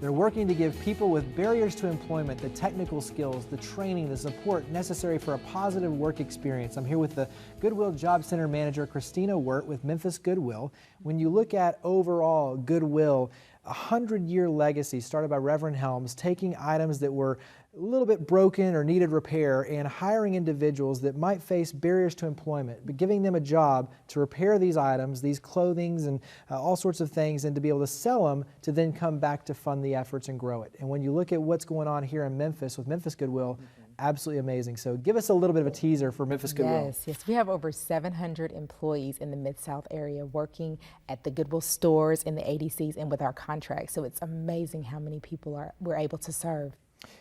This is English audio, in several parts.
They're working to give people with barriers to employment the technical skills, the training, the support necessary for a positive work experience. I'm here with the Goodwill Job Center manager, Kristina Wirt with Memphis Goodwill. When you look at overall Goodwill, a 100-year legacy started by Reverend Helms, taking items that were a little bit broken or needed repair and hiring individuals that might face barriers to employment, but giving them a job to repair these items, these clothings and all sorts of things, and to be able to sell them to then come back to fund the efforts and grow it. And when you look at what's going on here in Memphis with Memphis Goodwill, absolutely amazing. So give us a little bit of a teaser for Memphis Goodwill. Yes, we have over 700 employees in the Mid-South area working at the Goodwill stores, in the ADCs, and with our contracts. So it's amazing how many people we're able to serve.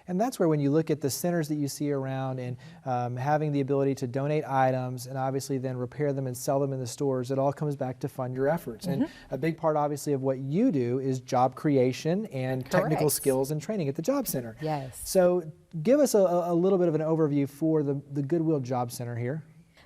And that's where, when you look at the centers that you see around and having the ability to donate items and obviously then repair them and sell them in the stores, it all comes back to fund your efforts. And a big part, obviously, of what you do is job creation and technical skills and training at the Job Center. Yes. So give us a little bit of an overview for the Goodwill Job Center here.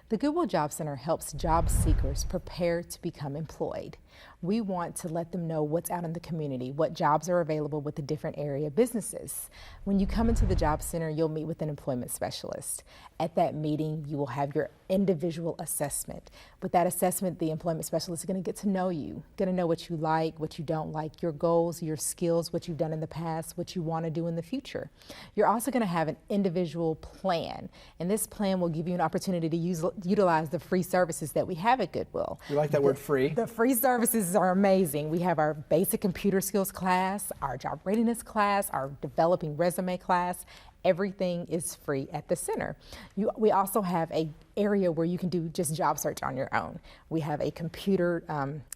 The Goodwill Job Center helps job seekers prepare to become employed. We want to let them know what's out in the community, what jobs are available with the different area businesses. When you come into the Job Center, you'll meet with an employment specialist. At that meeting, you will have your individual assessment. With that assessment, the employment specialist is going to get to know you, going to know what you like, what you don't like, your goals, your skills, what you've done in the past, what you want to do in the future. You're also going to have an individual plan, and this plan will give you an opportunity to utilize the free services that we have at Goodwill. You like that word, free? The free services are amazing. We have our basic computer skills class, our job readiness class, our developing resume class. Everything is free at the center. We also have an area where you can do just job search on your own. We have a computer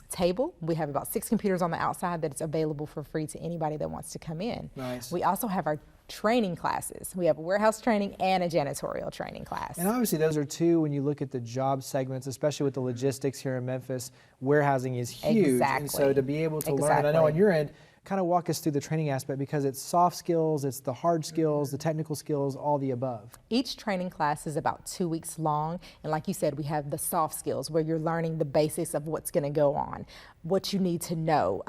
table. We have about 6 computers on the outside that's available for free to anybody that wants to come in. Nice. We also have our training classes. We have a warehouse training and a janitorial training class. And obviously those are two, when you look at the job segments, especially with the logistics here in Memphis, warehousing is huge. Exactly. And so to be able to learn, I know on your end, kind of walk us through the training aspect, because it's soft skills, it's the hard skills, the technical skills, all the above. Each training class is about 2 weeks long, and like you said, we have the soft skills where you're learning the basics of what's going to go on, what you need to know,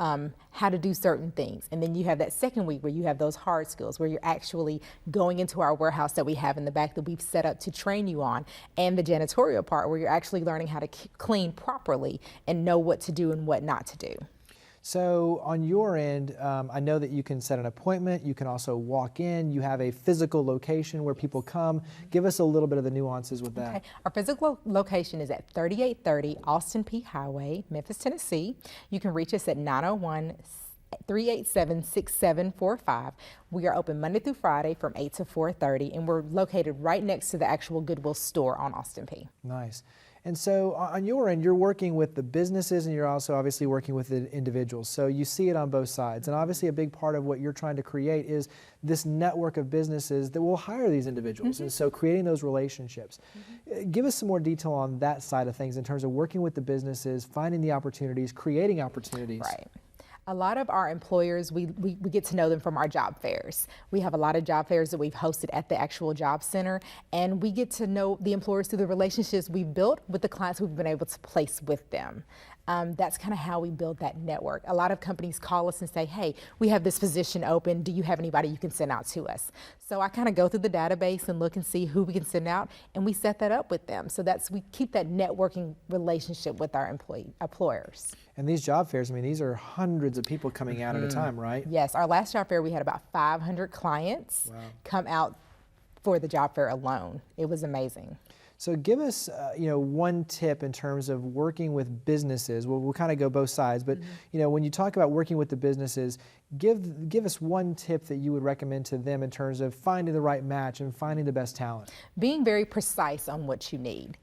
how to do certain things. And then you have that second week where you have those hard skills, where you're actually going into our warehouse that we have in the back that we've set up to train you on, and the janitorial part where you're actually learning how to clean properly and know what to do and what not to do. So on your end, I know that you can set an appointment, you can also walk in, you have a physical location where people come. Give us a little bit of the nuances with that. Okay. Our physical location is at 3830 Austin Peay Highway, Memphis, Tennessee. You can reach us at 901-387-6745. We are open Monday through Friday from 8 to 4:30, and we're located right next to the actual Goodwill store on Austin Peay. Nice. And so on your end, you're working with the businesses and you're also obviously working with the individuals. So you see it on both sides. And obviously a big part of what you're trying to create is this network of businesses that will hire these individuals. And so creating those relationships. Give us some more detail on that side of things in terms of working with the businesses, finding the opportunities, creating opportunities. Right. A lot of our employers, we get to know them from our job fairs. We have a lot of job fairs that we've hosted at the actual job center, and we get to know the employers through the relationships we've built with the clients we've been able to place with them. That's kind of how we build that network. A lot of companies call us and say, hey, we have this position open. Do you have anybody you can send out to us? So I kind of go through the database and look and see who we can send out, and we set that up with them. So we keep that networking relationship with our employers. And these job fairs, I mean, these are hundreds of people coming out at a time, right? Yes, our last job fair, we had about 500 clients come out for the job fair alone. It was amazing. So give us, one tip in terms of working with businesses. We'll kind of go both sides, but when you talk about working with the businesses, give us one tip that you would recommend to them in terms of finding the right match and finding the best talent. Being very precise on what you need.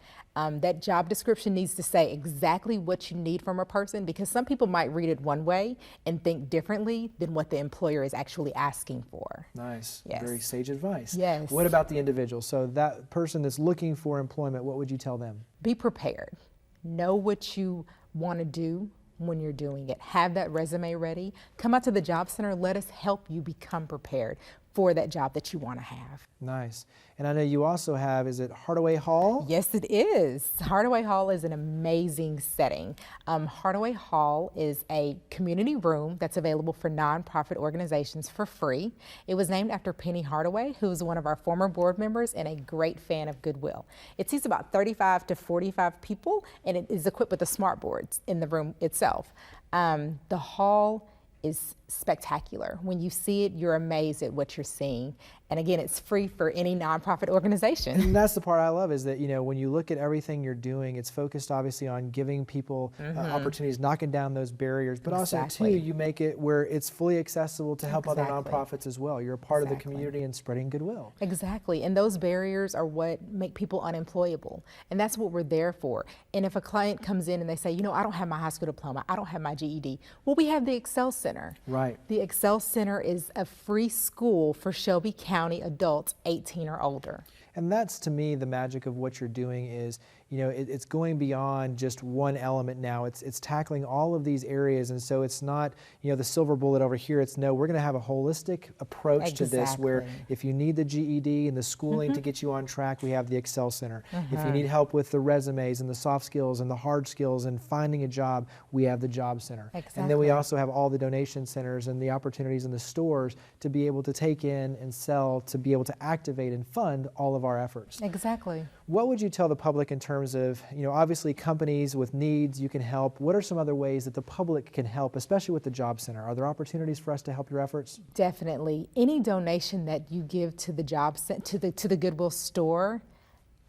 That job description needs to say exactly what you need from a person, because some people might read it one way and think differently than what the employer is actually asking for. Nice. Yes. Very sage advice. Yes. What about the individual? So that person that's looking for employment, what would you tell them? Be prepared. Know what you want to do when you're doing it. Have that resume ready. Come out to the job center. Let us help you become prepared for that job that you want to have. Nice. And I know you also have, is it Hardaway Hall? Yes, it is. Hardaway Hall is an amazing setting. Hardaway Hall is a community room that's available for nonprofit organizations for free. It was named after Penny Hardaway, who is one of our former board members and a great fan of Goodwill. It seats about 35 to 45 people, and it is equipped with the smart boards in the room itself. The hall is spectacular. When you see it, you're amazed at what you're seeing. And again, it's free for any nonprofit organization. And that's the part I love, is that, you know, when you look at everything you're doing, it's focused obviously on giving people opportunities, knocking down those barriers, but also too, you make it where it's fully accessible to help other nonprofits as well. You're a part of the community and spreading goodwill. Exactly, and those barriers are what make people unemployable, and that's what we're there for. And if a client comes in and they say, you know, I don't have my high school diploma, I don't have my GED, well, we have the Excel Center. Right. The Excel Center is a free school for Shelby County adults 18 or older. And that's, to me, the magic of what you're doing is, you know, it's going beyond just one element now. It's tackling all of these areas, and so it's not, you know, the silver bullet over here. It's no, we're going to have a holistic approach to this, where if you need the GED and the schooling to get you on track, we have the Excel Center. If you need help with the resumes and the soft skills and the hard skills and finding a job, we have the Job Center. And then we also have all the donation centers and the opportunities in the stores to be able to take in and sell, to be able to activate and fund all of our efforts. Exactly. What would you tell the public in terms of, you know, obviously companies with needs, you can help. What are some other ways that the public can help, especially with the Job Center? Are there opportunities for us to help your efforts? Definitely. Any donation that you give to the to the Goodwill store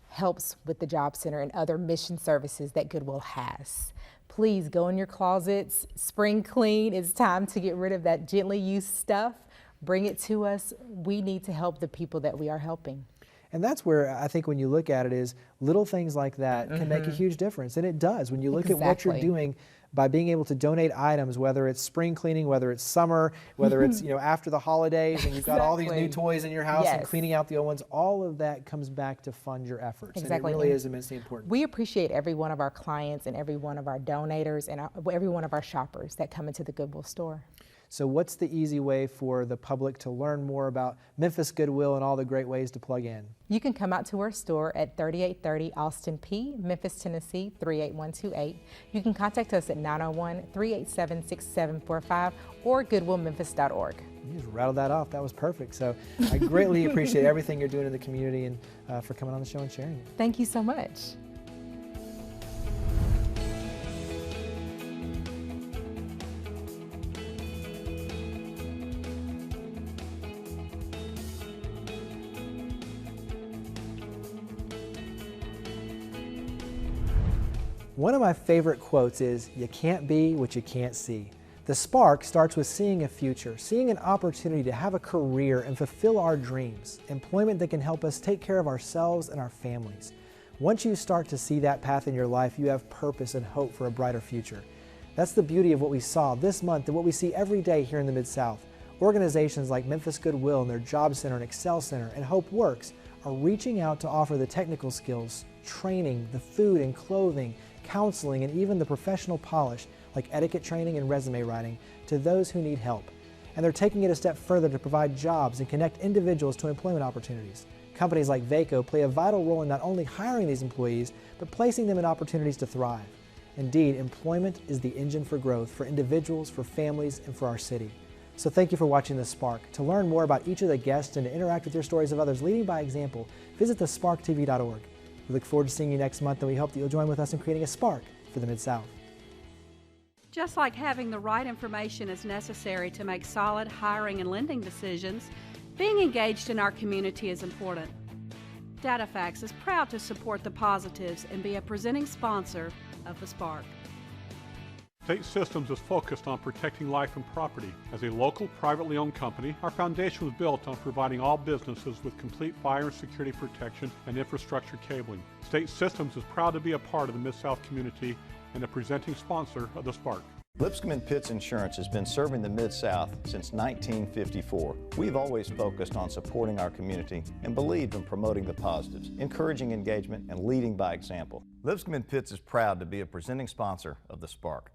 helps with the Job Center and other mission services that Goodwill has. Please go in your closets, spring clean. It's time to get rid of that gently used stuff. Bring it to us. We need to help the people that we are helping. And that's where I think when you look at it is little things like that can make a huge difference. And it does. When you look at what you're doing by being able to donate items, whether it's spring cleaning, whether it's summer, whether it's, you know, after the holidays and you've got all these new toys in your house and cleaning out the old ones, all of that comes back to fund your efforts. And it really is immensely important. We appreciate every one of our clients and every one of our donators and every one of our shoppers that come into the Goodwill store. So what's the easy way for the public to learn more about Memphis Goodwill and all the great ways to plug in? You can come out to our store at 3830 Austin P, Memphis, Tennessee 38128. You can contact us at 901-387-6745 or goodwillmemphis.org. You just rattled that off. That was perfect. So I greatly appreciate everything you're doing in the community and for coming on the show and sharing it. Thank you so much. One of my favorite quotes is, "You can't be what you can't see." The spark starts with seeing a future, seeing an opportunity to have a career and fulfill our dreams, employment that can help us take care of ourselves and our families. Once you start to see that path in your life, you have purpose and hope for a brighter future. That's the beauty of what we saw this month and what we see every day here in the Mid-South. Organizations like Memphis Goodwill and their Job Center and Excel Center and Hope Works are reaching out to offer the technical skills, training, the food and clothing, counseling, and even the professional polish like etiquette training and resume writing to those who need help. And they're taking it a step further to provide jobs and connect individuals to employment opportunities. Companies like Vaco play a vital role in not only hiring these employees, but placing them in opportunities to thrive. Indeed, employment is the engine for growth for individuals, for families, and for our city. So thank you for watching The Spark. To learn more about each of the guests and to interact with your stories of others leading by example, visit thesparktv.org. We look forward to seeing you next month, and we hope that you'll join with us in creating a spark for the Mid-South. Just like having the right information is necessary to make solid hiring and lending decisions, being engaged in our community is important. DataFax is proud to support the positives and be a presenting sponsor of The Spark. State Systems is focused on protecting life and property. As a local, privately owned company, our foundation was built on providing all businesses with complete fire and security protection and infrastructure cabling. State Systems is proud to be a part of the Mid-South community and a presenting sponsor of The Spark. Lipscomb & Pitts Insurance has been serving the Mid-South since 1954. We've always focused on supporting our community and believed in promoting the positives, encouraging engagement, and leading by example. Lipscomb & Pitts is proud to be a presenting sponsor of The Spark.